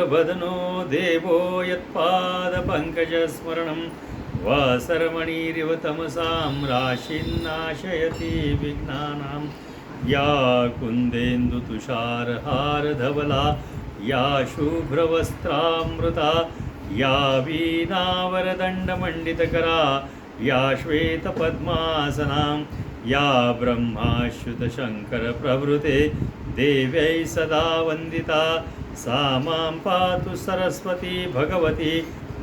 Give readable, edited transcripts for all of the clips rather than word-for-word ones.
सुरभदनो देवो यत्पादपङ्कजस्मरणं वासरमणिरिव तमसां राशिन्नाशयति विघ्नानां। या कुन्देन्दुतुषारहारधवला या शुभ्रवस्त्रामृता या वीणावरदण्डमण्डितकरा या श्वेतपद्मासनां या ब्रह्माच्युतशङ्करप्रभृते देव्यै सदा वन्दिता सा मां पातु सरस्वती भगवती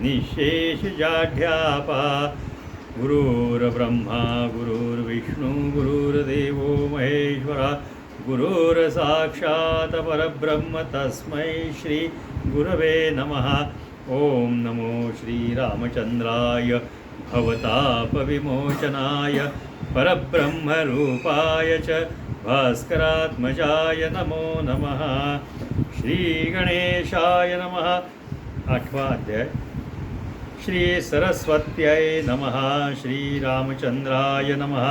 निःशेषजाढ्यापा। गुरुर्ब्रह्मा गुरुर्विष्णु गुरुर्देवो महेश्वरा गुरुर्साक्षात् परब्रह्म तस्मै श्री गुरवे नमः। ओम नमो श्रीरामचन्द्राय भवतापविमोचनाय परब्रह्मरूपाय च भास्करात्मजाय नमो नमः। श्रीगणेशाय नमः। 8वा अध्याय। श्री सरस्वत्यै नमः। श्रीरामचन्द्राय नमः।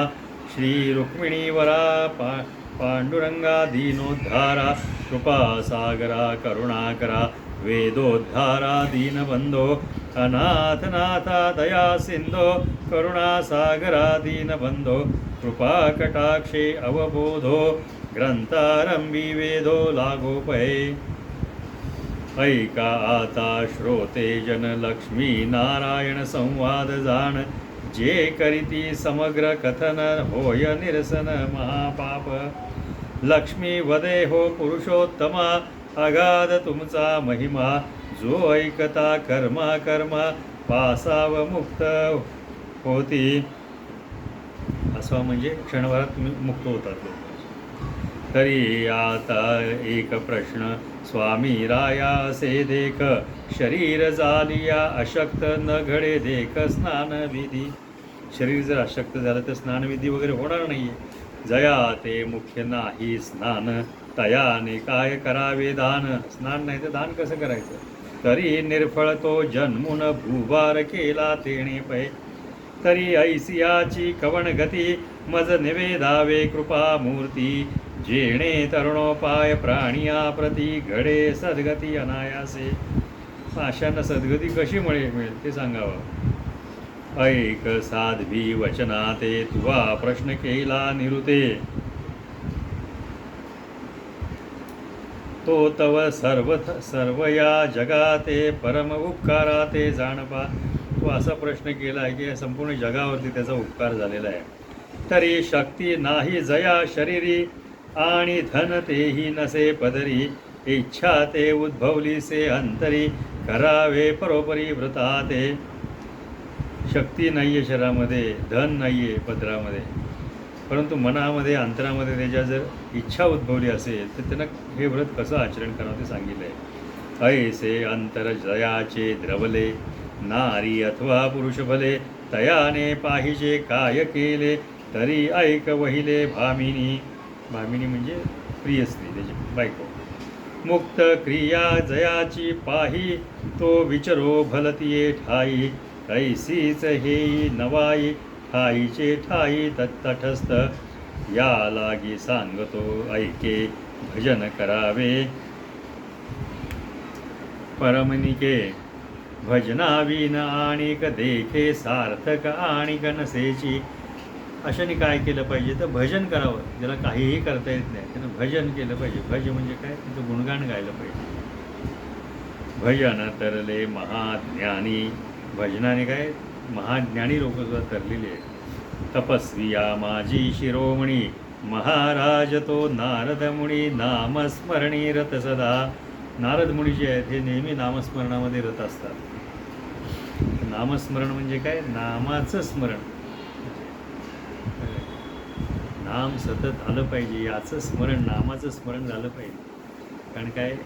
श्रीरुक्मिणीवरा पाण्डुरंगा दीनोद्धारा कृपासागरा करुणाकरा वेदोद्धारा दीनबन्धो अनाथनाथा दया सिन्धो करुणासागरा दीनबन्धो कृपाकटाक्षे अवबोधो ग्रंथारंभी वेदो लागोपये। ऐका आता श्रोते जन लक्ष्मी नारायण संवाद जाण जे करीती समग्र कथन होय निरसन महापाप। लक्ष्मी वदे हो पुरुषोत्तमा अगाध तुमचा महिमा जो ऐकता कर्मा कर्मा पासाव मुक्त होती। असं म्हणजे क्षणभरात तुम्ही मुक्त होतात लोक। तरी आता एक प्रश्न स्वामी राया असे देख शरीर जालिया अशक्त न घडे देख स्नान विधी। शरीर जर अशक्त झालं तर स्नानविधी वगैरे होणार नाहीये। जया ते मुख्य नाही स्नान तयाने काय करावे दान। स्नान नाही तर दान कसं करायचं। तरी निर्फळ तो जन्मुन भूभार केला तेणे पै। तरी ऐसियाची कवण गती मज निवेदावे कृपा मूर्ती। जेणे तरुणोपाय प्राणिया प्रती घडे सद्गती अनायासे। अशांना सद्गती कशी मिळेल ते सांगावं। ऐक साध्वी वचनाते तुवा प्रश्न केला निरुते। तो तव सर्व या जगाते परम उपकाराते जाणपा। तो असा प्रश्न केला आहे की संपूर्ण जगावरती त्याचा उपकार झालेला आहे। तरी शक्ती नाही जया शरीरी आणि धन तेही नसे पदरी। इच्छा ते उद्भवली से अंतरी करावे परोपरी व्रताते। शक्ती नाही आहे शरीरामध्ये धन नाही आहे पदरामध्ये परंतु मनामध्ये अंतरामध्ये त्याच्या जर इच्छा उद्भवली असेल तर त्यांना हे व्रत कसं आचरण करावं ते सांगितलं आहे। ऐसे अंतर जयाचे द्रवले नारी अथवा पुरुष भले तयाने पाहिजे काय केले तरी ऐक वहिले भामिनी। भामिनी म्हणजे प्रिय स्त्री त्याची बायको। मुक्त क्रिया जयाची पाही तो विचरो भलतिये ठाई। कैसीच हेई नवाई ठाईचे ठाई तत्तठस्थ। या लागी सांगतो ऐके भजन करावे परमनिके। भजनाविन आणिक देखे सार्थक आणिक नसेची। अशाने काय केलं पाहिजे तर भजन करावं। ज्याला काहीही करता येत नाही त्यानं भजन केलं पाहिजे। भज म्हणजे काय तिचं गुणगान गायलं पाहिजे। भजन तरले महाज्ञानी। भजनाने काय महाज्ञानी लोक सुद्धा तरलेले आहेत। तपस्वी या माझी शिरोमणी महाराज तो नारद मुनी नामस्मरणी रत सदा। नारद मुनी जे आहेत हे नेहमी नामस्मरणामध्ये रत असतात। नामस्मरण म्हणजे काय नामाचं स्मरण। नाम सतत आलं पाहिजे याचं स्मरण नामाचं स्मरण झालं पाहिजे। कारण काय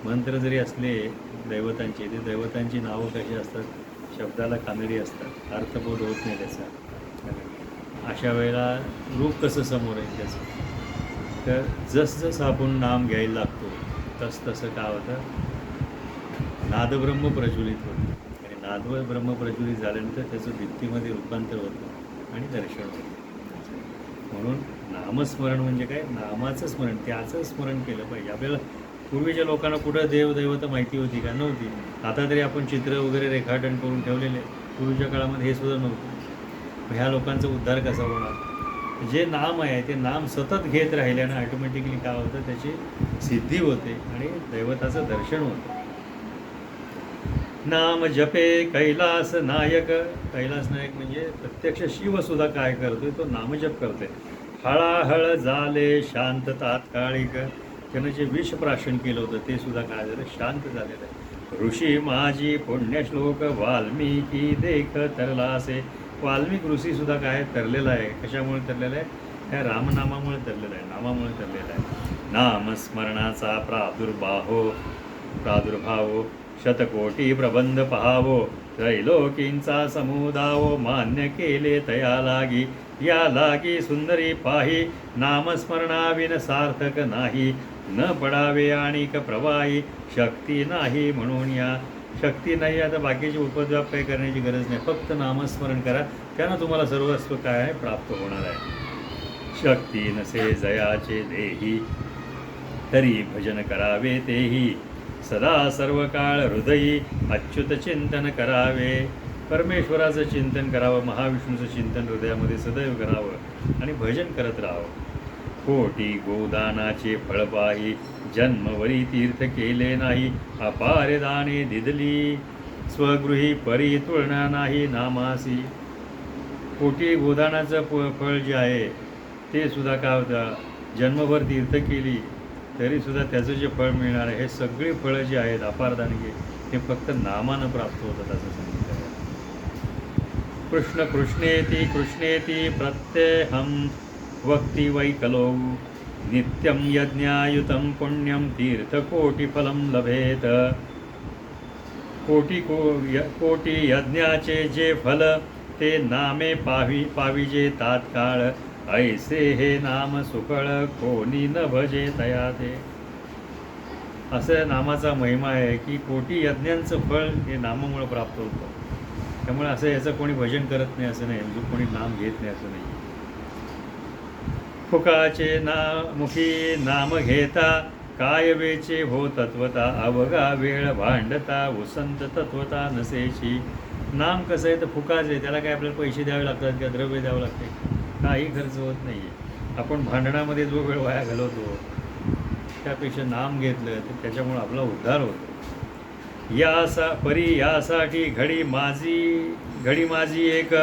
मंत्र जरी असले दैवतांचे ते दैवतांची नावं कशी असतात शब्दाला कानडी असतात अर्थबोध होत नाही त्याचा। अशा वेळेला रूप कसं समोर आहे त्याचं तर जसजसं आपण नाम घ्यायला लागतो तसं काय होतं नादब्रह्म प्रज्वलित होतं आणि नादब्रह्म प्रज्वलित झाल्यानंतर त्याचं भित्तीमध्ये रूपांतर होतं आणि दर्शन होतं। म्हणून नामस्मरण म्हणजे काय नामाचं स्मरण त्याचं स्मरण केलं पाहिजे। आपल्याला पूर्वीच्या लोकांना कुठं देवदैवत माहिती होती का? नव्हती. आता तरी आपण चित्र वगैरे रेखाटन करून ठेवलेले. पूर्वीच्या काळामध्ये हे सुद्धा नव्हतं. ह्या लोकांचा उद्धार कसा होणार? जे नाम आहे ते नाम सतत घेत राहिल्यानं ऑटोमॅटिकली काय होतं, त्याची सिद्धी होते आणि दैवताचं दर्शन होतं. नाम जपे कैलास नायक. कैलास नायक म्हणजे प्रत्यक्ष शिवसुद्धा काय करतोय, तो नामजप करतोय. हळाहळ झाले शांत तात्कालिक. त्यानं जे विषप्राशन केलं होतं ते सुद्धा काय झालं, शांत झालेलं आहे. ऋषी माझी पुण्यश्लोक वाल्मिकी देख तरलासे. वाल्मिक ऋषी सुद्धा काय तरलेला आहे. कशामुळे तरलेला आहे? त्या रामनामामुळे तरलेला आहे, नामामुळे तरलेला आहे. नामस्मरणाचा प्रादुर्भाव शतकोटी प्रबंध पहावो. त्रैलोकींचा समुदाव मान्य केले तया लागी. या लागी सुंदरी पाही नामस्मरणाविन सार्थक नाही. न पडावे आणिक प्रवाही शक्ती नाही म्हणून या. शक्ती नाही, आता बाकीचे उपद्व्याप काही करण्याची गरज नाही. फक्त नामस्मरण करा, त्यानं तुम्हाला सर्वस्व काय आहे प्राप्त होणार आहे. शक्ती नसे जयाचे देही तरी भजन करावे तेही. सदा सर्व काळ हृदयी अच्युत चिंतन करावे. परमेश्वराचं चिंतन करावं, महाविष्णूचं चिंतन हृदयामध्ये सदैव करावं आणि भजन करत राहावं. कोटी गोदानाचे फळ पाही जन्मवरी तीर्थ केले नाही. अपार दाने दिदली स्वगृही परी तुलना नाही नामासी. कोटी गोदानाचं फळ जे आहे ते सुद्धा काय होतं, जन्मभर तीर्थ केली तरीसुद्धा त्याचं जे फळ मिळणार आहे, हे सगळी फळं जी आहेत अपार दानगे, हे फक्त नामानं प्राप्त होतात असं सांगितलं आहे. कृष्ण कृष्णेती कृष्णेती प्रत्यहं वक्ति वैकलौ. नित्यं यज्ञायुतं पुण्यं तीर्थकोटिफलं लभेत. कोटी यज्ञाचे जे फल ते नामे पाविजे तात्काळ. ऐसे हे नाम सुकळ कोणी न भजे तया ते. असं नामाचा महिमा आहे की कोटी यज्ञांचं फळ हे नामामुळे प्राप्त होतं. त्यामुळे असं याचं कोणी भजन करत नाही असं नाही, जो कोणी नाम घेत नाही असं नाही. फुकाचे मुखी नाम घेता काय वेचे हो तत्वता. अवघा वेळ भांडता उसंत तत्वता नसेची. नाम कसं आहे तर फुकाच आहे, त्याला काय आपल्याला पैसे द्यावे लागतात किंवा द्रव्य द्यावं लागते, काही खर्च होत नाही आहे. आपण भांडणामध्ये जो वेळ वाया घालवतो त्यापेक्षा नाम घेतलं तर त्याच्यामुळं आपला उद्धार होतो. यासाठी घडी माझी एक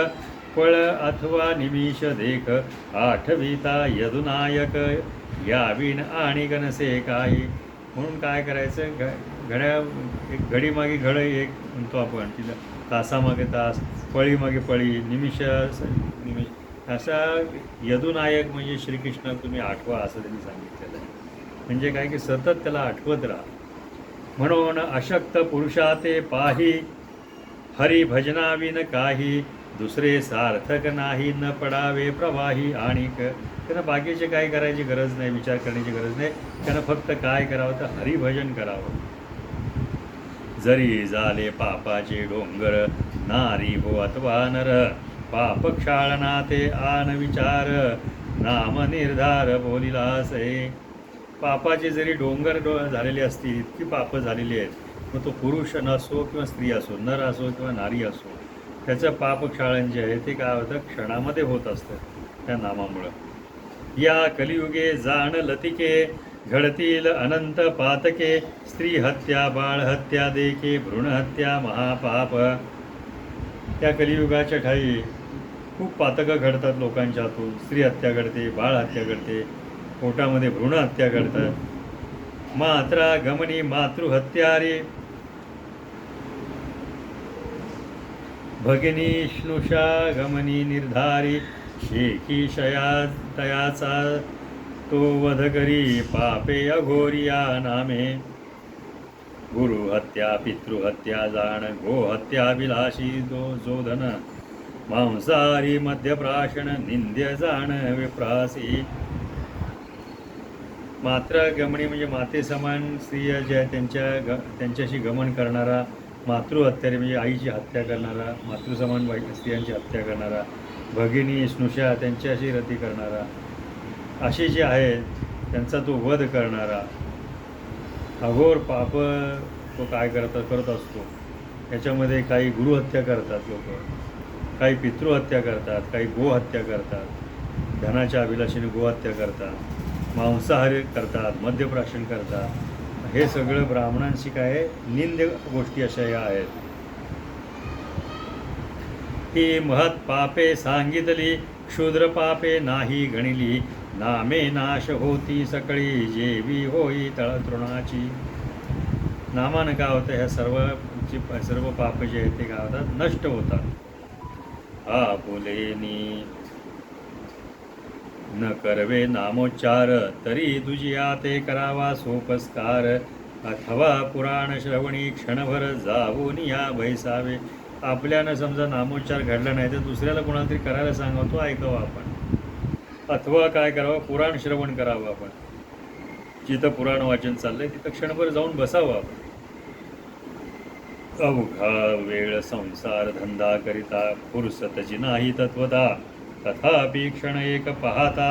पळ अथवा निमिष देख. आठविता यदुनायक याविन आणि गणसे काही. म्हणून काय करायचं, एक घडीमागे घड एक म्हणतो आपण, तिला तासामागे तास, पळीमागे पळी, निमिष. असा यदुनायक म्हणजे श्रीकृष्ण तुम्ही आठवा असं त्यांनी सांगितलेलं आहे. म्हणजे काय की सतत त्याला आठवत राहा. म्हणून अशक्त पुरुषा ते पाही हरिभजनाविन काही. दुसरे सार्थक नाही न पडावे प्रवाही आणिक. त्यांना बाकीचे काय करायची गरज नाही, विचार करण्याची गरज नाही. त्यांना फक्त काय करावं तर हरिभजन करावं. जरी झाले पापाचे डोंगर नारी हो अथवा नर. पाप क्षाळना ते आन विचार नाम निर्धार बोलिलासे. पापाचे जरी डोंगर झालेले असतील, इतकी पापं झालेली आहेत, मग तो पुरुष नसो किंवा स्त्री असो, नर असो किंवा नारी असो, त्याचं पापक्षाळन जे आहे ते काय होतं, क्षणामध्ये होत असतं त्या नामामुळं. या कलियुगे जाण लतिके घडतील अनंत पातके. स्त्री हत्या बाळ हत्या देखे भ्रूणहत्या महापाप. त्या कलियुगाच्या ठाई खूप पातकं घडतात लोकांच्या हातून. स्त्री हत्या घडते, बाळ हत्या घडते, पोटामध्ये भ्रूण हत्या घडतात. मात्रा गमनी मातृहत्यारे भगिनी श्नुषा गमनी निर्धारी. शेकी तयाचा तो वध करी पापे अघोरिया नामे. गुरुहत्या पितृहत्या जाण गोहत्या विलाशी जो धन. मांसाहारी मध्यप्राशन निंद्य जाण विप्रासी. मात्रा गमणी म्हणजे माते समान स्त्रिया ज्या त्यांच्याशी गमन करणारा. मातृहत्यारे म्हणजे आईची हत्या करणारा, मातृसमान स्त्रियांची हत्या करणारा. भगिनी स्नुषा त्यांच्याशी रती करणारा. असे जे आहेत त्यांचा तो वध करणारा. अघोर पाप तो काय करत असतो. याच्यामध्ये काही गुरुहत्या करतात लोक, काही पितृहत्या करतात, काही गोहत्या करतात, धनाच्या अभिलाषेने गोहत्या करतात, मांसाहार करतात, मद्यप्राशन करतात. हे सगळं ब्राह्मणांशी काय निंद गोष्टी अशा या आहेत. ही महत पापे सांगितली, क्षुद्र पापे नाही गणिली, नामे नाश होती सकळी, जेवी होई तळतृणाची. नामानं काय होतं, ह्या सर्व पाप जे आहेत ते काय होतात, नष्ट होतात. आपुलेनी न करवे नामोच्चार, तरी दुजिया ते करावा सोपस्कार, अथवा पुराण श्रवणी क्षणभर जाऊन या बैसावे. आपल्यानं समजा नामोच्चार घडला नाही तर दुसऱ्याला कोणाला तरी करायला सांगावं, तो ऐकावा आपण. अथवा काय करावं, पुराण श्रवण करावं आपण. जिथं पुराण वाचन चाललंय तिथं क्षणभर जाऊन बसावं आपण. अवघा वेळ संसार धंदा करिता, फुरसतची नाही तत्वता, तथापि क्षण एक पाहता,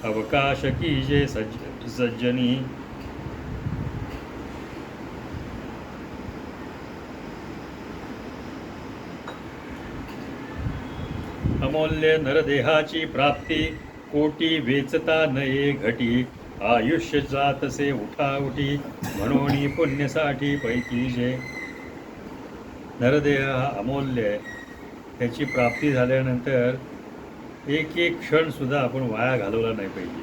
अवकाश कीजे सज्जनी. अमूल्य नरदेहाची प्राप्ती, कोटी वेचता नये घटी, आयुष्य जातसे उठाउठी, म्हणून पुण्यासाठी पैकी जे. नरदेह हा अमूल्य आहे. त्याची प्राप्ती झाल्यानंतर एक एक क्षण सुद्धा आपण वाया घालवला नाही पाहिजे.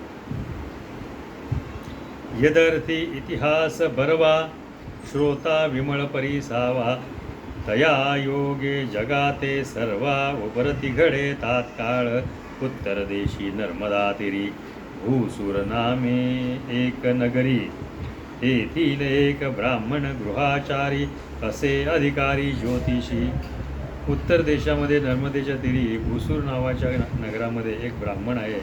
यदर्थी इतिहास बरवा, श्रोता विमळ परिसावा, तया योगे जगाते सर्वा, उपरती घडे तात्काळ, उत्तर देशी नर्मदा तीरी, भूसुर नामे एक नगरी, येथील एक ब्राह्मण गृहाचारी, असे अधिकारी ज्योतिषी. उत्तर देशामध्ये नर्मदेच्या तीरी भूसूर नावाच्या नगरामध्ये एक ब्राह्मण आहे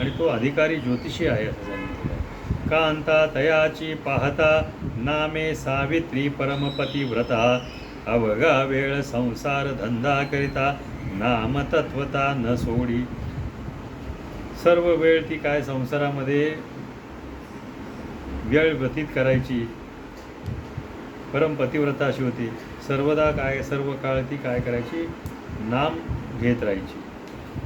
आणि तो अधिकारी ज्योतिषी आहे असं सांगितलं. कांता तयाची पाहता, नामे सावित्री परमपतिव्रता, अवघा वेळ संसार धंदा करिता, नाम तत्वता न सोडी. सर्व वेळ ती काय संसारामध्ये वेळ व्यतीत करायची. परमपतिव्रता अशी होती. सर्वदा काय सर्व काळ ती काय करायची, नाम घेत राहायची.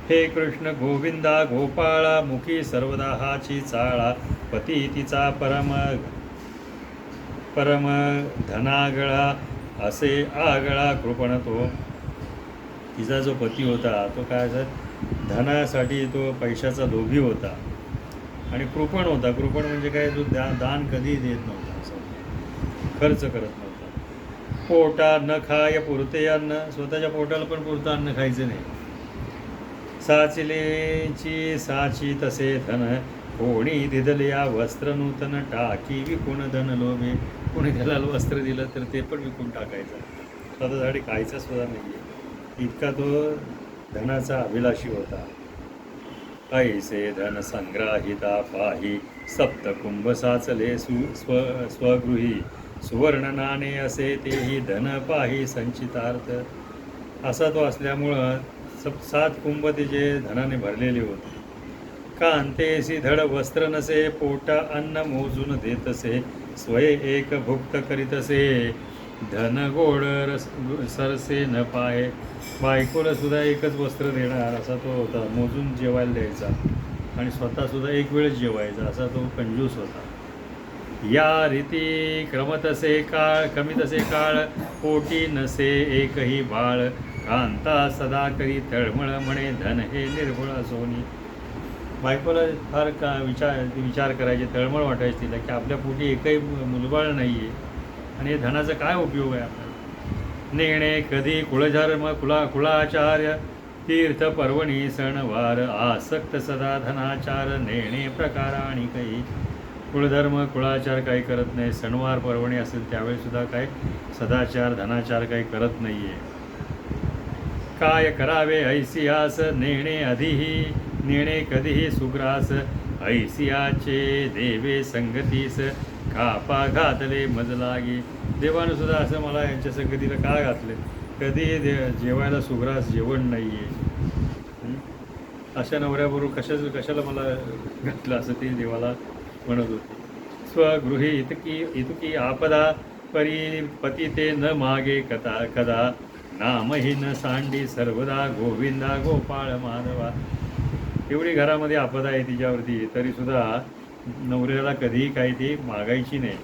हे कृष्ण गोविंदा गोपाळा, मुखी सर्वदा हाची चाळा, पती तिचा परम धनागळा, असे आगळा कृपण तो. तिचा जो पती होता तो काय धनासाठी तो पैशाचा लोभी होता आणि कृपण होता. कृपण म्हणजे काय, जो दान कधी देत नव्हता, असं खर्च करत नव्हता. पोटा न खाय पुरते अन्न, स्वतःच्या पोटाला पण पुरतं अन्न खायचं नाही. साचिलेची साची तसे धन, कोणी दिदल्या वस्त्र नूतन, टाकी विकून धन लोभे. कोणी त्याला वस्त्र दिलं तर ते पण विकून टाकायचं, स्वतःसाठी खायचं सुद्धा नाही आहे. इतका तो धनाचा अभिलाषी होता. ऐसे धन संग्राहिता पाही, सप्तकुंभ साचले स्वगृही, सुवर्ण नाणे असे तेही धन पाही संचितार्थ. असा तो असल्यामुळं 7 कुंभ त्याचे धनाने भरलेले होते. कांतेसी धड वस्त्र नसे, पोटा अन्न मोजून देतसे, स्वये एक भुक्त करीतसे, धन गोड सरसे न पाय. बायकोला सुद्धा एकच वस्त्र देणार असा तो होता, मोजून जेवायला द्यायचा आणि स्वतःसुद्धा एक वेळच जेवायचा, असा तो कंजूस होता. या रीती क्रमतसे काळ कमीतसे काळ, पोटी नसे एकही बाळ, कांता सदा करी तळमळ म्हणे, धन हे निर्भळ सोनी. बायकोला फार विचार करायचे, तळमळ वाटायची तिला की आपल्या पोटी एकही मुलबाळ नाही आहे आणि हे धनाचा काय उपयोग आहे आपल्याला. नेणे कधी कुळधर्म कुळाचार्य, तीर्थ पर्वणी सणवार, आसक्त सदा धनाचार, नेणे प्रकार आणि काही. कुळधर्म कुळाचार काही करत नाही, सणवार पर्वणी असेल त्यावेळीसुद्धा काय सदाचार धनाचार काही करत नाही आहे. काय करावे ऐसियास, नेणे कधीही सुग्रास, ऐसियाचे देवे संगतीस, कापा घातले मज लागी. देवानं सुद्धा असं मला यांच्या संगतीला का घातले, कधी जेवायला सुग्रास जेवण नाही आहे, अशा नवऱ्याबरोबर कशाला मला घातलं, असं ते देवाला म्हणत होते. स्वगृही इतकी आपदा परी पती ते न मागे कदा नामहीन सांडी सर्वदा गोविंदा गोपाळ माधवा. एवढी घरामध्ये आपदा आहे तिच्यावरती, तरीसुद्धा नवऱ्याला कधीही काही ती मागायची नाही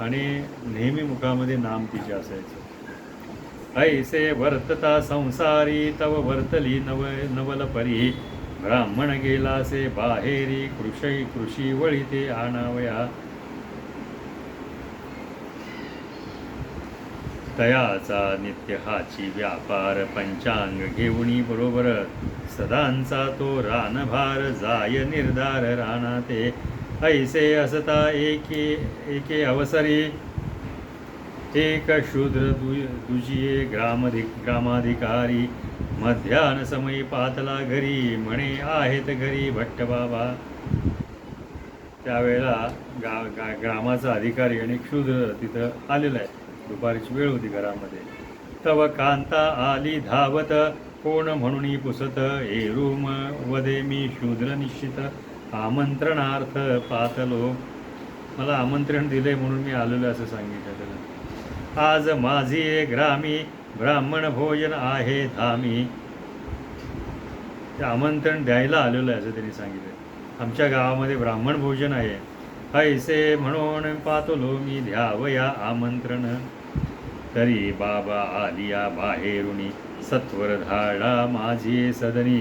आणि नेहमी मुखामध्ये नाम तिचे असायचं. ऐसे वर्तता संसारी तव वर्तली नवल परी ब्राह्मण गेलासे बाहेरी कृषी वळीते आणावया. तयाचा नित्य हाची व्यापार पंचांग घेऊनी बरोबर सदांचा तो रानभार जाय निर्धार रानाते. ऐसे असता एके अवसरी एक शूद्र दुजिये ग्रामाधिकारी मध्यान समयी पातला घरी म्हणे आहेत घरी भट्ट बाबा. त्यावेळेला ग्रामाचा अधिकारी आणि शूद्र तिथं आलेला आहे. दुपारची वेळ होती घरामध्ये. तव कांता आली धावत कोण म्हणून पुसत एरूम वदे मी शूद्र निश्चित आमंत्रणार्थ पातलो. मला आमंत्रण दिले म्हणून मी आलेलो असं सांगितलं त्याला. आज माझी ग्रामी ब्राह्मण भोजन आहे धामी. ते आमंत्रण द्यायला आलेलं आहे असं त्यांनी सांगितलं. आमच्या गावामध्ये ब्राह्मण भोजन आहे. ऐसे म्हणून पातलो मी द्यावया आमंत्रण. तरी बाबा आलिया बाहेरुनी सत्वर धाडा माझी सदनी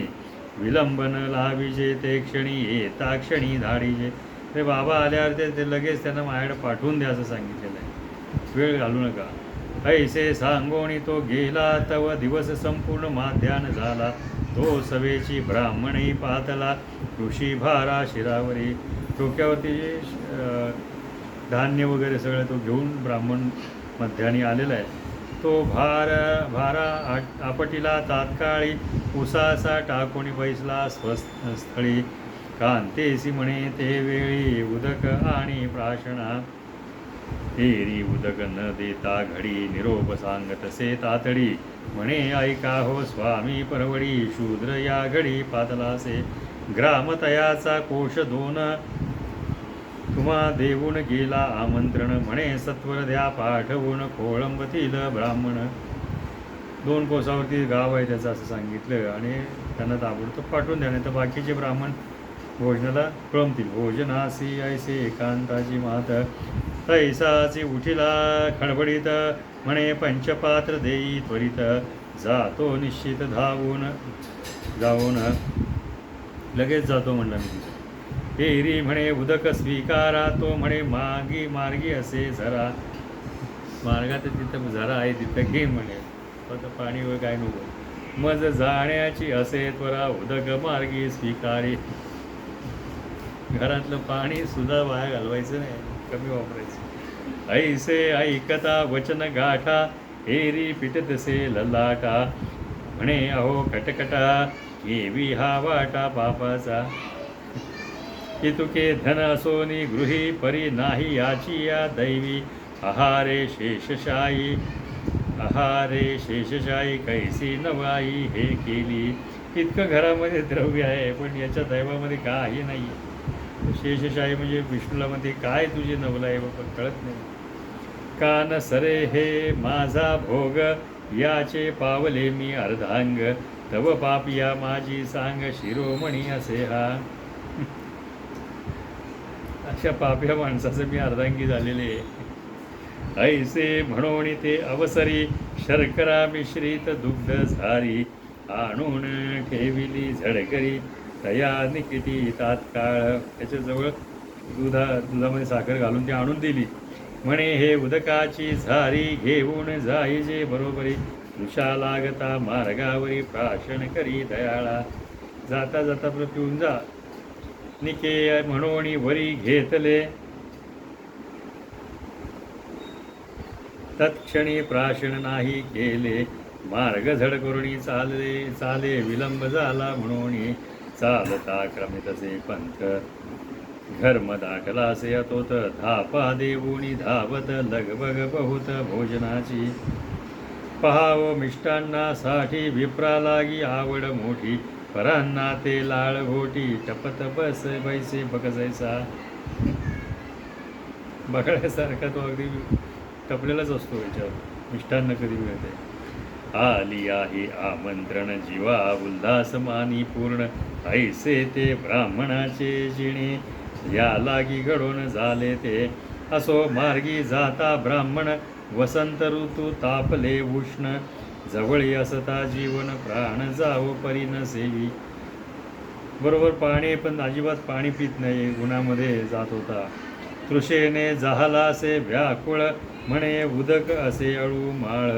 विलंबन लाविजे ते क्षणी येता क्षणी धाडीजे. ते बाबा आल्यावर ते लगेच त्यांना माझ्याकडे पाठवून द्या असं सांगितलेलं आहे. वेळ घालू नका. ऐसे सांगोणी तो गेला तव दिवस संपूर्ण माध्यान झाला. तो सवेची ब्राह्मणी पातला ऋषी भारा शिरावरी. डोक्यावरती धान्य वगैरे सगळं तो घेऊन ब्राह्मण मध्यानी आलेला आहे. तो भारा आपटीला तात्काळी उसासा टाकून बैसला स्थळी. कांतेसी म्हणे ते वेळी उदक आणि प्राशना. तेरी उदक न देता घडी निरोप सांगत से तातडी. म्हणे ऐका हो स्वामी परवडी शूद्र या घडी पातलासे. ग्रामतयाचा कोश दोन तुम्हा देऊन गेला आमंत्रण. म्हणे सत्वर द्या पाठवून कोळंबतील ब्राह्मण. 2 कोसावरती गाव आहे त्याचं असं सांगितलं आणि त्यांना ताबडतोब पाठवून द्या, नाही तर बाकीचे ब्राह्मण भोजनाला कळमतील. भोजनासी ऐसे एकांताची मात तैसाची उठिला खडबडीत. म्हणे पंचपात्र देई त्वरित जातो निश्चित जाऊन लगेच जातो म्हणलं मी तिथे. एरी म्हणे उदक स्वीकारा. तो म्हणे मार्गी असे झरा. मार्गात तिथं झरा आहे तिथं घे म्हणे. फक्त पाणी वगैरे काय नको. मज जाण्याची असे त्वरा उदक मार्गी स्वीकारे. घरातलं पाणी सुद्धा वाया घालवायचं नाही, कमी वापरायचं. ऐसे ऐकता वचन गाठा एरी पिटतसे ललाटा. म्हणे अहो कटकटा घेवी हा वाटा पापाचा. तुके धन असोनी गृही परी नाही याची या दैवी. आहारे शेषशाही कैसी नवाई हे केली. इतकं घरामध्ये द्रव्य आहे पण याच्या दैवामध्ये काही नाही. शेषशाही म्हणजे विष्णूलामध्ये काय तुझे नवला आहे बाबा कळत नाही. कान सरे हे माझा भोग याचे पावले मी अर्धांग. तव पापिया माझी सांग शिरोमणी असे हा. अशा पाप्या माणसाचं मी अर्धांगी झालेले. ऐसे म्हणून ते अवसरी शर्करा मिश्रित दुग्ध झारी. आणून ठेविली झडकरी तया निकिती तात्काळ. त्याच्याजवळ दुधामध्ये साखर घालून ती आणून दिली. म्हणे हे उदकाची झारी घेऊन जाईजे बरोबरी. दुषा लागता मार्गावरी प्राशन करी दयाळा. जाता जाता पिऊन जा. निके म्हणून वरी घेतले तत्क्षणी प्राशन नाही केले. मार्ग झड करुणी चाले विलंब झाला म्हणून. चालता क्रमितसे पंथ घर्म दाटला से अतोत. धापा देऊनी धावत लगबग बहुत भोजनाची. पहाव मिष्टांनासाठी विप्रा लागी आवड मोठी. परांना ते लाळ घोटी टपत बस बैसे बकजैसा. बघण्यासारखा तो अगदी टपलेलाच असतो याच्यावर. मिष्टान्न कधी मिळते. आली आहे आमंत्रण जीवा उल्हास मानी पूर्ण, ऐसे ते ब्राह्मणाचे जिणे या लागी घडून झाले ते. असो मार्गी जाता ब्राह्मण, वसंत ऋतू तापले उष्ण, जवळी असता जीवन प्राण जावो परी न सेवी. बरोबर पाणी पण अजिबात पाणी पित नाही, उन्हामध्ये जात होता. तृषेने झालासे व्याकुळ, म्हणे उदक असे अळूमाळ.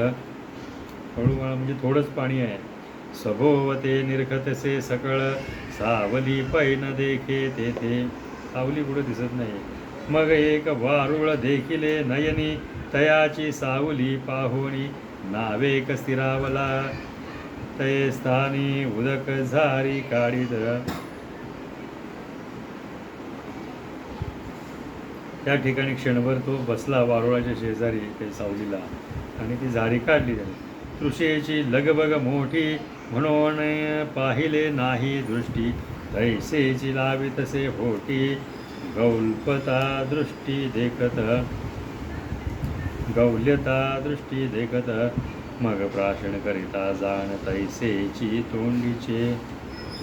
अळूमाळ म्हणजे थोडंच पाणी आहे. सभोवते निरखतसे सकळ, सावली पैन देखे तेथे. सावली कुठं दिसत नाही. मग एक वारुळ देखिले नयनी, तयाची सावली पाहोनी, नावेक स्थिरावला तये स्थानी, उदक झारी काढीत. त्या ठिकाणी क्षणभर तो बसला वारुळाच्या शेजारी काही सावलीला, आणि ती झारी काढली त्याने. तृषेची लगबग मोठी, म्हणून पाहिले नाही दृष्टी, तैसेची लावी तसे होटी, गौल्पता दृष्टी देखत. गौल्यता दृष्टी देखत, मग प्राशन करिता जाण, तैसेची तोंडीचे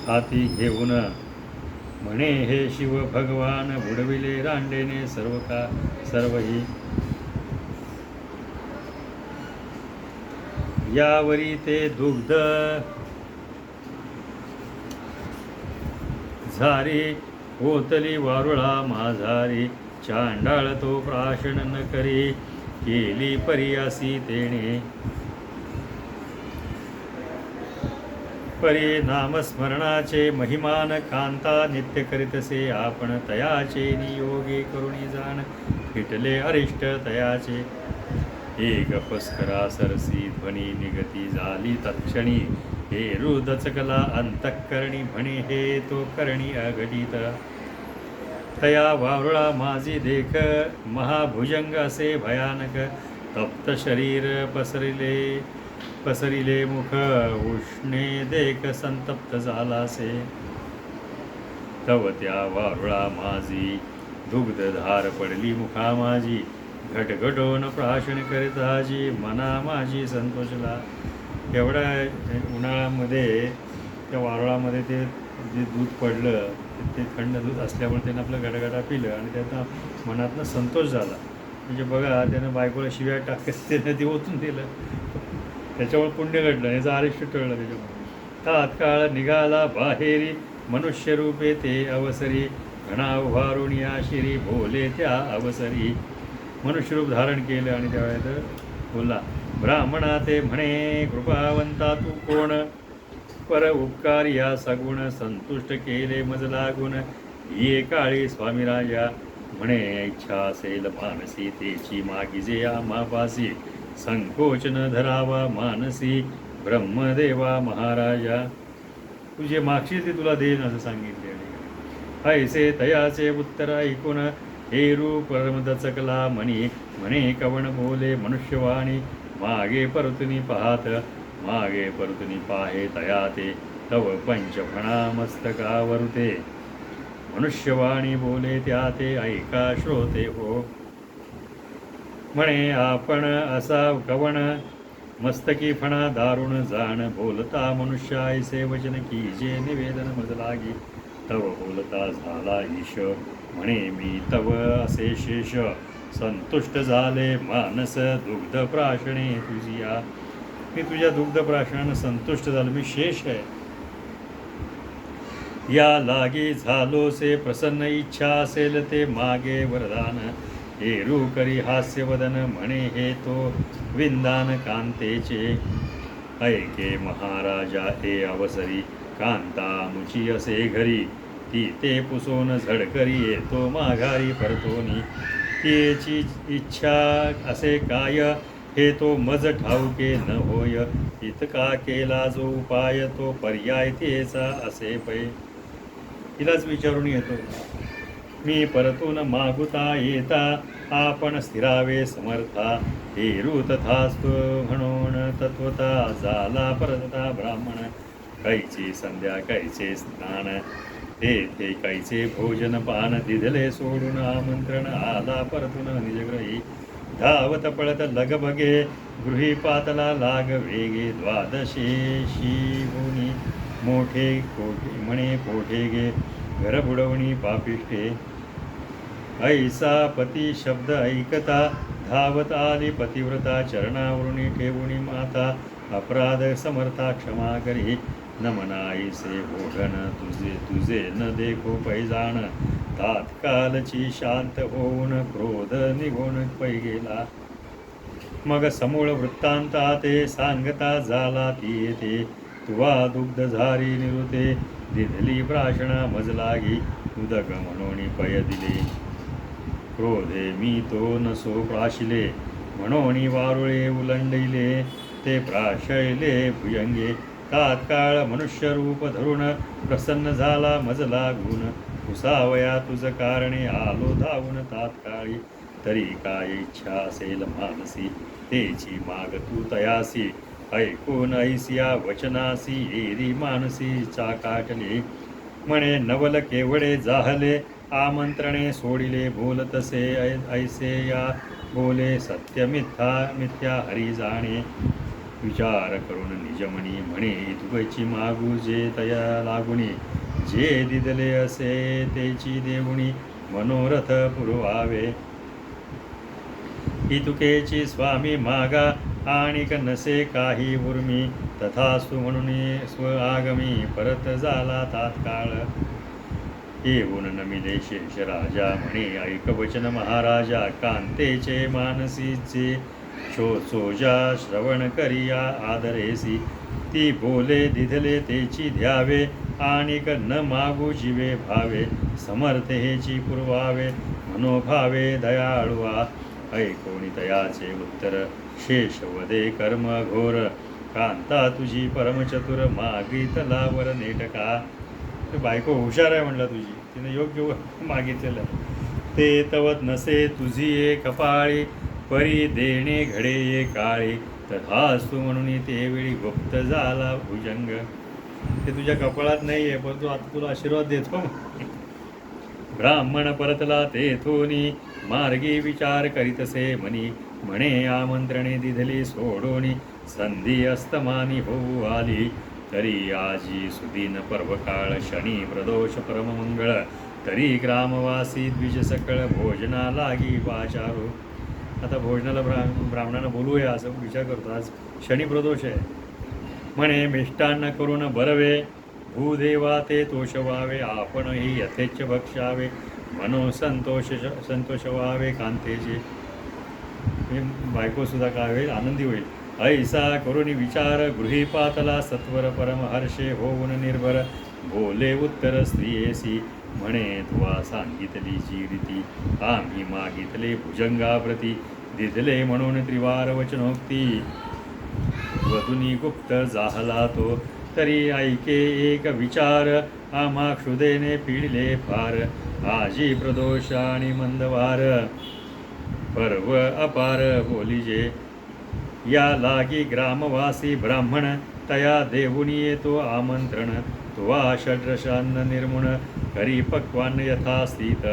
हाती घेऊन, म्हणे हे शिव भगवान, बुडविले रांडेने सर्वही. यावरी ते दुग्ध झारी, ओतली वारुळा माझारी, चांडाळ तो प्राशन न करी, केली परियासी तेणे. परी नामस्मरणाचे महिमान, कांता नित्य करीतसे आपण, तयाचे नियोगे करुणी जाण, फिटले अरिष्ट तयाचे. एक पस्करा सरसी ध्वनी निगती झाली तत्क्षणी, हे रुदचकला अंतःकरणी, म्हणे हे तो करणी अघटित. तया वारुळा माझी देख, महाभुजंग असे भयानक, तप्त शरीर पसरिले मुख, उष्णे देख संतप्त झालासे. तव त्या वारुळा माझी, दुग्धधार पडली मुखा माझी, घटघटोन प्राशन करिताजी, मना माझी संतोषला. एवढ्या उन्हाळ्यामध्ये त्या वारुळामध्ये ते जे दूध पडलं, ते थंड दूध असल्यामुळे त्यानं आपलं गडगडा पिलं, आणि त्याचा मनातनं संतोष झाला. म्हणजे बघा, त्यानं बायकोला शिव्या टाकत त्यानं ते ओतून दिलं, त्याच्यामुळे पुण्य घडलं, याचं आयुष्य टळलं त्याच्यामुळे. तात्काळ निघाला बाहेरी, मनुष्यरूपे ते अवसरी, घणा उभारून या शिरी, बोले त्या अवसरी. मनुष्यरूप धारण केलं आणि त्यावेळेस बोलला, ब्राह्मणा ते म्हणे, कृपावंता तू कोण, पर उपकार या सगुण, संतुष्ट केले मज लागून, ये काळी स्वामी राजा. म्हणे इच्छा असेल मानसी, तेची मागिजे आम्हापासी, संकोच न धरावा मानसी, ब्रह्मदेवा महाराजा. तू जे मागशील ते तुला देईन असं सांगितले. ऐसे तयाचे उत्तर ऐकून, हे रूप परमदचकला मनी, म्हणे कवण बोले मनुष्यवाणी, मागे परतुनी पाहात, मागे परतुनी पाहे तया ते, तव पंचफणा मस्तकावरुते. मनुष्यवाणी बोले त्या ते, ऐका श्रोते हो. म्हणे आपण असा कवण, मस्तकी फणा दारुण जाण, बोलता मनुष्य ऐसे वचन की जे निवेदन मज लागी, तव बोलता झाला ईश, म्हणे मी तव असे शेष, संतुष्ट झाले मानस, दुग्ध प्राशणे तुझिया. मी तुझ्या दुग्ध प्राशणानं संतुष्ट झालो, मी शेष आहे. या लागी झालोसे प्रसन्न, इच्छा असेल ते मागे वरदान, हेरू करी हास्यवदन, म्हणे हे तो विंदान कांतेचे. ऐके महाराजा हे अवसरी, कांता मुची असे घरी, ती ते पुसोन झडकरी, येतो माघारी परतोनी. तिची इच्छा असे काय, हे तो मज ठाऊके न होय, इतका केला जो उपाय, तो पर्याय तेचा असे पै. तिलाच विचारून येतो, मी परतून मागुता येता, आपण स्थिरावे समर्था, हेरू तथास्तु म्हणून तत्वता, झाला परतता ब्राह्मण. कैची संध्या कैचे स्नान, तेथे कैचे भोजन पान दिधले सोडून आमंत्रण आला परतून निजग्रही धावत पळत लगबगे गृही पातला लाग वेगे द्वादशेशी होनी मोठे कोठे म्हणे कोठे गे घर बुडवणी पापिष्टे ऐसा पती शब्द ऐकता धावत आली पतिव्रता चरणावरुणी ठेवुणी माता अपराध समर्था क्षमा करी नमनाईसे भोगन तुझे तुझे न देखो पैजाण तात्कालची शांत होऊन क्रोध निघून पै गेला मग समूळ वृत्तांता ते सांगता झाला ती येते तुवा दुग्ध झारी निरुते दिधली प्राशणा मज लागी उदक म्हणून पय दिले क्रोधे मी तो नसो प्राशिले म्हणून वारुळे उलंडिले ते प्राशयले भुजंगे तात्काळ मनुष्य रूप धरून प्रसन्न झाला मज लागून उसावया तुझ कारणे आलो धावून तात्काळी तरी काय इच्छा असेल मानसी तेची माग तू तयासी ऐकून ऐसिया वचनासी एरी मानसी चाकाटले म्हणे नवल केवळे जाहले आमंत्रणे सोडिले बोलतसे ऐसे या बोले सत्य मिथ्या हरी जाणे विचार करून निजमणी म्हणे तुझची मागू जे तया लागुनी जे दिदले असे तेची देऊणी मनोरथ पुरवावे इतुकेची स्वामी मागा आणिक नसे काही उर्मी तथास्तु म्हणून स्व आगमी परत झाला तात्काळ येऊन नमिले शेष राजा म्हणे ऐक वचन महाराजा कांतेचे मानसीचे सोजा श्रवण करिया आदरेसी ती बोले दिधले तेची द्यावे आणिक न मागू जीवे भावे समर्थ हेची पुरवावे मनोभावे दयाळुआ ऐकोणी तयाचे उत्तर शेष वदे कर्म घोर कांता तुझी परमचतुर मागितला वर नेटका बायको हुशार आहे म्हणलं तुझी तिने योग्य मागितलेलं ते तवत नसे तुझी ये कपाळी परी देणे घडे ये काळी तथास्तु म्हणून ते वेळी गुप्त झाला भुजंग ते तुझ्या कपाळात नाही आहे पण तू आता तुला आशीर्वाद देतो ब्राह्मण परतला तेथोनी मार्गी विचार करीतसे मनी म्हणे आमंत्रणे दिधली सोडोनी संधी अस्तमानी होऊ आली तरी आजी सुदीन पर्वकाळ शनी प्रदोष परममंगळ तरी ग्रामवासी द्विज सकळ भोजना लागी वाचारू आता भोजनाला ब्राह्मणांना बोलूया असं विचार करतो आज शनी प्रदोष आहे म्हणे मिष्टान्न करून बरवे भूदेवा ते तोषवावे आपणही यथेच्छ भक्षावे मनो संतोष व्हावे कांतेचे बायको सुद्धा काय होईल आनंदी होईल ऐसा करून विचार गृही पातला सत्वर परमहर्षे होऊन निर्भर बोले उत्तर स्त्रियेसी म्हणे तुवा सांगितली जी रीती आम्ही मागितले भुजंगाप्रती दिधले म्हणून त्रिवार वचनोक्ती वधुनी गुप्त जाहला तो तरी ऐके एक विचार आम्हा क्षुदेने पिळले फार आजी प्रदोष आणि मंदवार पर्व अपार बोलिजे या लागी ग्रामवासी ब्राह्मण तया देऊनी येतो आमंत्रण तुवा षड्रशान्न निर्मुण करी पक्वान यथा स्थित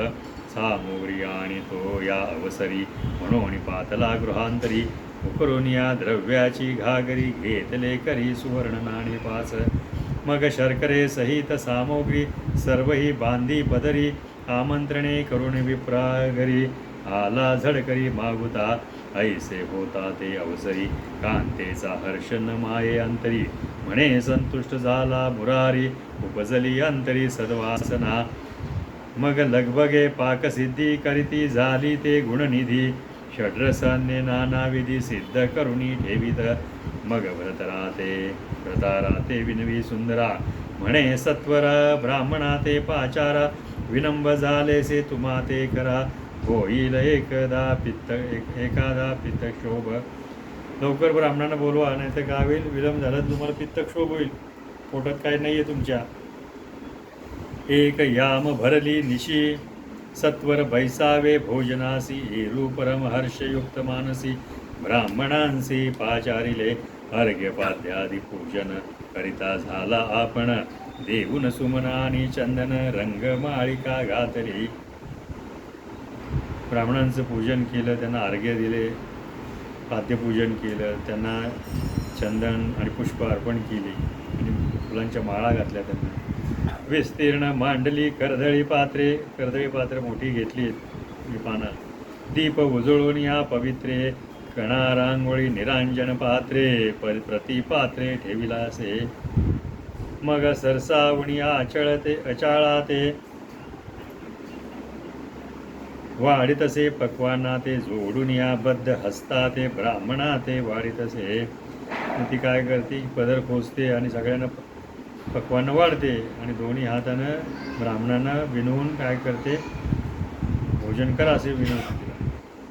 सामोरी आणि तो या अवसरी म्हणून पातला गृहांतरी उकरून या द्रव्याची घागरी घेतले करी सुवर्ण नाणे पाच मग शर्करे सहित सामग्री सर्वही बांधी पदरी आमंत्रणे करून विप्रा घरी आला झडकरी मागुता ऐसे होता ते अवसरी कांतेचा हर्ष न माये अंतरी म्हणे संतुष्ट झाला मुरारी उपजली अंतरी सद्वासना मग लगबगे पाकसिद्धी करीती झाली ते गुणनिधी षड्रसान्य नानाविधी सिद्ध करुणी ठेवित मग व्रता राते विनवी सुंदरा म्हणे सत्वर ब्राह्मणा ते पाचारा विनंब झाले से तुम्हा ते करा होईल एकादा पित्तक्षोभ लवकर ब्राह्मणांना बोलवा नाही तर काय होईल विलंब झाला तुम्हाला पित्तक्षोभ होईल पोटात काय नाही आहे तुमच्या एक याम भरली निशी सत्वर बैसावे भोजनासी एरू परमहर्षयुक्त मानसी ब्राह्मणांसी पाचारिले अर्घ्यपाद्यादी पूजन करिता झाला आपण देऊन सुमनानी चंदन रंगमाळिका घातली. ब्राह्मणांचं पूजन केलं, त्यांना अर्घ्य दिले, पाद्यपूजन केलं, त्यांना चंदन आणि पुष्प अर्पण केली आणि फुलांच्या माळा घातल्या त्यांना. विस्तीर्ण मांडली करदळी पात्रे मोठी घेतली पानं. दीप उजळून या पवित्रे कणा रांगोळी निरांजन पात्रे प्रतिपात्रे ठेविलासे. मग सरसावणी अचाळाते वाढीतसे पक्वांना ते जोडून या बद्ध हस्ता ते ब्राह्मणा ते वाढीतसे. ती काय करते, पदर खोचते आणि सगळ्यांना पक्वांना वाढते आणि दोन्ही हातानं ब्राह्मणांना विनवून काय करते, भोजन करा असे विनवते.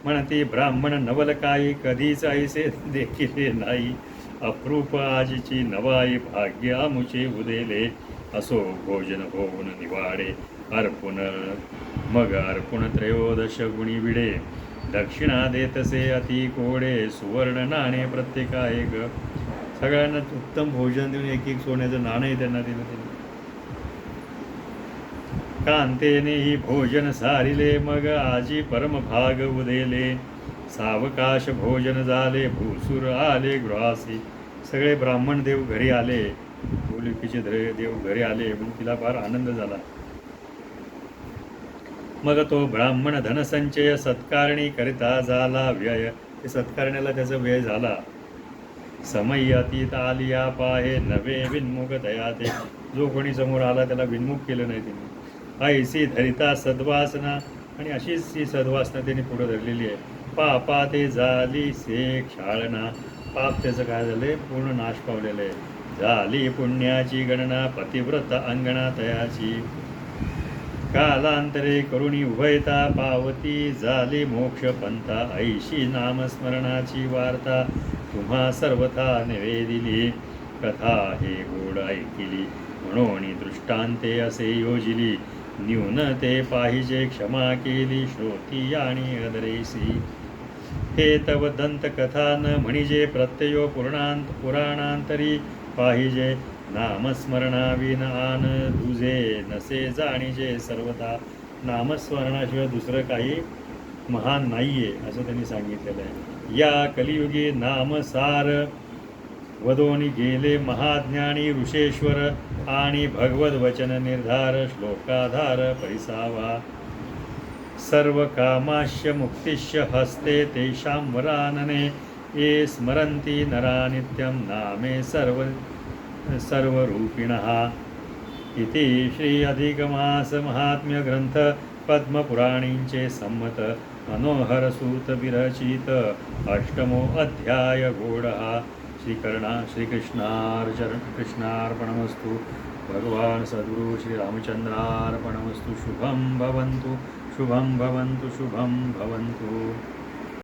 म्हणते ब्राह्मण नवल काही कधीच ऐसे देखिले नाही. अप्रूप आजीची नवाई भाग्य आमुचे उदेले. असो भोजन होऊन निवाडे अर्पुण. मग अर्पुण त्रयोदश गुणी विडे. दक्षिणा देतसे अति कोडे. सुवर्ण नाणे प्रत्येका एक. सगळ्यांना उत्तम भोजन देऊन एक एक सोन्याचं नाणंही त्यांना दिलं. कांतेने ही भोजन सारिले. मग आजी परमभाग उदेले. सावकाश भोजन झाले. भूसुर आले गृहासी. सगळे ब्राह्मण देव घरी आले. भूलिकीचे देव घरी आले म्हणून तिला फार आनंद झाला. मग तो ब्राह्मण धनसंचय सत्कारणी करिता झाला व्यय. ते सत्कारण्याला त्याचा व्यय झाला. समय अतीत आलिया पाहे नवे विन्मुख दयाते. जो कोणी समोर आला त्याला विन्मुख केलं नाही तिने. ऐसी धरिता सद्वासना. आणि अशीच ती सद्वासना त्यांनी पुढे धरलेली आहे. पापा ते झाली से क्षाळना. पाप त्याचं काय झालंय, पूर्ण नाश पावलेलं आहे. झाली पुण्याची गणना पतिव्रत अंगणा तयाची. कालांतरे करुणी उभयता पावती झाली मोक्ष पंथा. ऐशी नामस्मरणाची वार्ता तुम्हा सर्वथा निवेदिली. कथा हे गोड ऐकिली म्हणून दृष्टांते असे योजिली. न्यून ते पाहिजे क्षमा केली श्रोती आणि अदरेसी. हे तव दंतकथा न म्हणजे प्रत्ययो पुराणांतरी पाहिजे. नामस्मरणाविन आन दुजे नसे जाणीजे सर्वदा. नामस्मरणाशिवाय दुसरं काही महान नाहीये असं त्यांनी सांगितलेलं आहे. या कलियुगी नामसार वदोनी गेले महाज्ञानी ऋषेश्वर. आणि भगवद वचन निर्धार श्लोकाधार परिसावा. सर्व कामाश्य मुक्तिश्य हस्ते तेषां वरानने. ये स्मरन्ति नरा नित्यं नामे सर्वरूपिणः. इति श्री अधिकमास महात्म्य ग्रंथ पद्मपुराणींचे संमत मनोहर सूत विरचित अष्टमो अध्याय घोडः. कृष्णार्पणमस्तु. भगवान सद्गुरु श्री रामचंद्रार्पणमस्तु. शुभं भवन्तु शुभं भवन्तु शुभं भवन्तु.